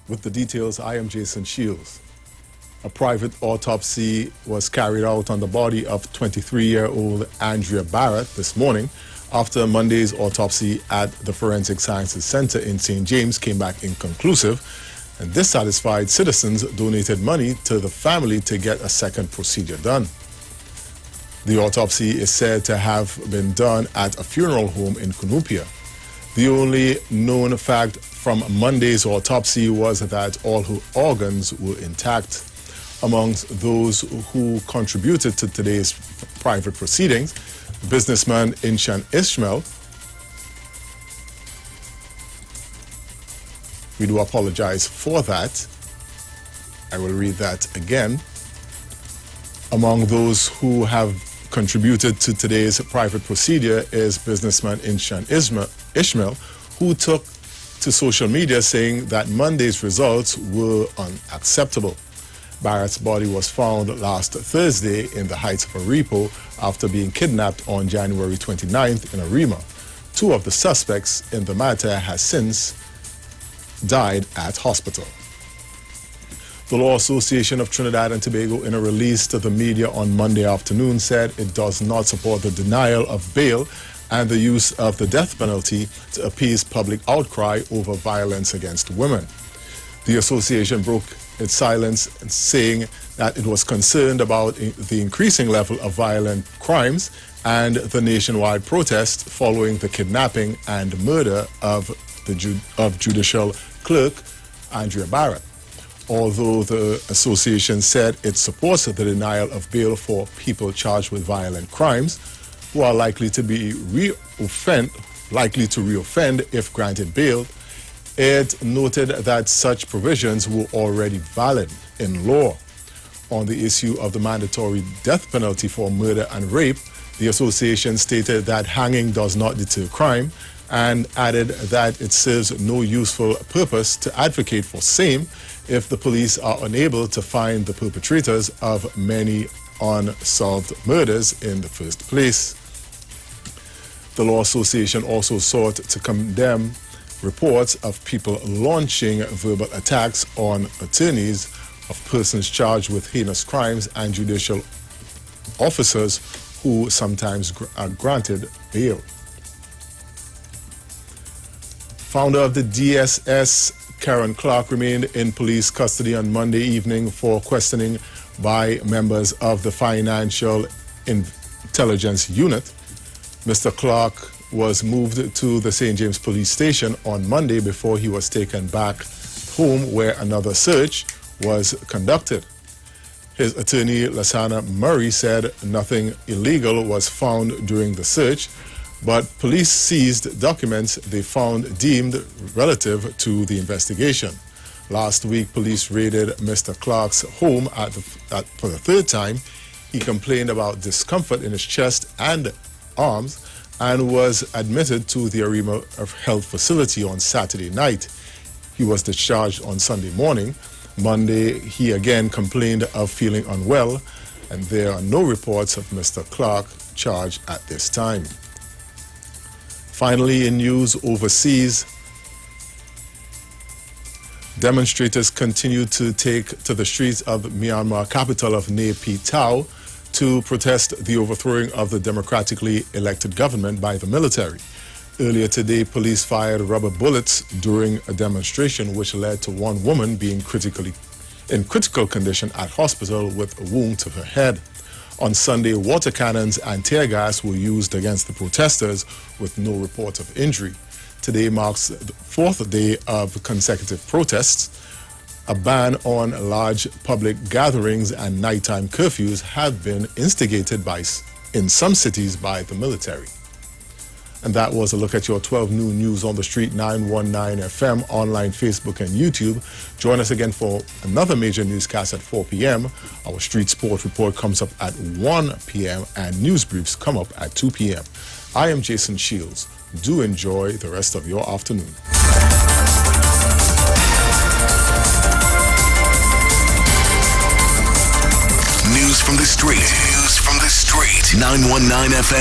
With the details, I am Jason Shields. A private autopsy was carried out on the body of 23-year-old Andrea Barrett this morning after Monday's autopsy at the Forensic Sciences Center in St. James came back inconclusive, and dissatisfied citizens donated money to the family to get a second procedure done. The autopsy is said to have been done at a funeral home in Cunupia. The only known fact from Monday's autopsy was that all her organs were intact. Amongst those who contributed to today's private proceedings, businessman Inshan Ishmael. We do apologize for that. I will read that again. Among those who have contributed to today's private procedure is businessman Inshan Ishmael, who took to social media saying that Monday's results were unacceptable. Barrett's body was found last Thursday in the Heights of Aripo after being kidnapped on January 29th in Arima. Two of the suspects in the matter has since died at hospital. The Law Association of Trinidad and Tobago, in a release to the media on Monday afternoon, said it does not support the denial of bail and the use of the death penalty to appease public outcry over violence against women. The association broke its silence, saying that it was concerned about the increasing level of violent crimes and the nationwide protest following the kidnapping and murder of judicial clerk Andrea Barrett. Although the association said it supports the denial of bail for people charged with violent crimes who are likely to reoffend if granted bail, it noted that such provisions were already valid in law. On the issue of the mandatory death penalty for murder and rape, the association stated that hanging does not deter crime and added that it serves no useful purpose to advocate for same if the police are unable to find the perpetrators of many unsolved murders in the first place. The Law Association also sought to condemn reports of people launching verbal attacks on attorneys of persons charged with heinous crimes and judicial officers who sometimes are granted bail. Founder of the DSS, Karen Clark, remained in police custody on Monday evening for questioning by members of the Financial Intelligence Unit. Mr. Clark was moved to the St. James Police Station on Monday before he was taken back home, where another search was conducted. His attorney, Lasana Murray, said nothing illegal was found during the search, but police seized documents they found deemed relative to the investigation. Last week, police raided Mr. Clark's home for the third time. He complained about discomfort in his chest and arms and was admitted to the Arima Health Facility on Saturday night. He was discharged on Sunday morning. Monday, he again complained of feeling unwell, and there are no reports of Mr. Clark charged at this time. Finally, in news overseas, demonstrators continue to take to the streets of the Myanmar capital of Nay Pyi Taw to protest the overthrowing of the democratically elected government by the military. Earlier today, police fired rubber bullets during a demonstration which led to one woman being in critical condition at hospital with a wound to her head. On Sunday, water cannons and tear gas were used against the protesters with no report of injury. Today marks the fourth day of consecutive protests. A ban on large public gatherings and nighttime curfews have been instigated in some cities by the military. And that was a look at your 12 noon news on the street, 919 FM, online, Facebook, and YouTube. Join us again for another major newscast at 4 p.m. Our street sport report comes up at 1 p.m. and news briefs come up at 2 p.m. I am Jason Shields. Do enjoy the rest of your afternoon. News from the street. 919 FM.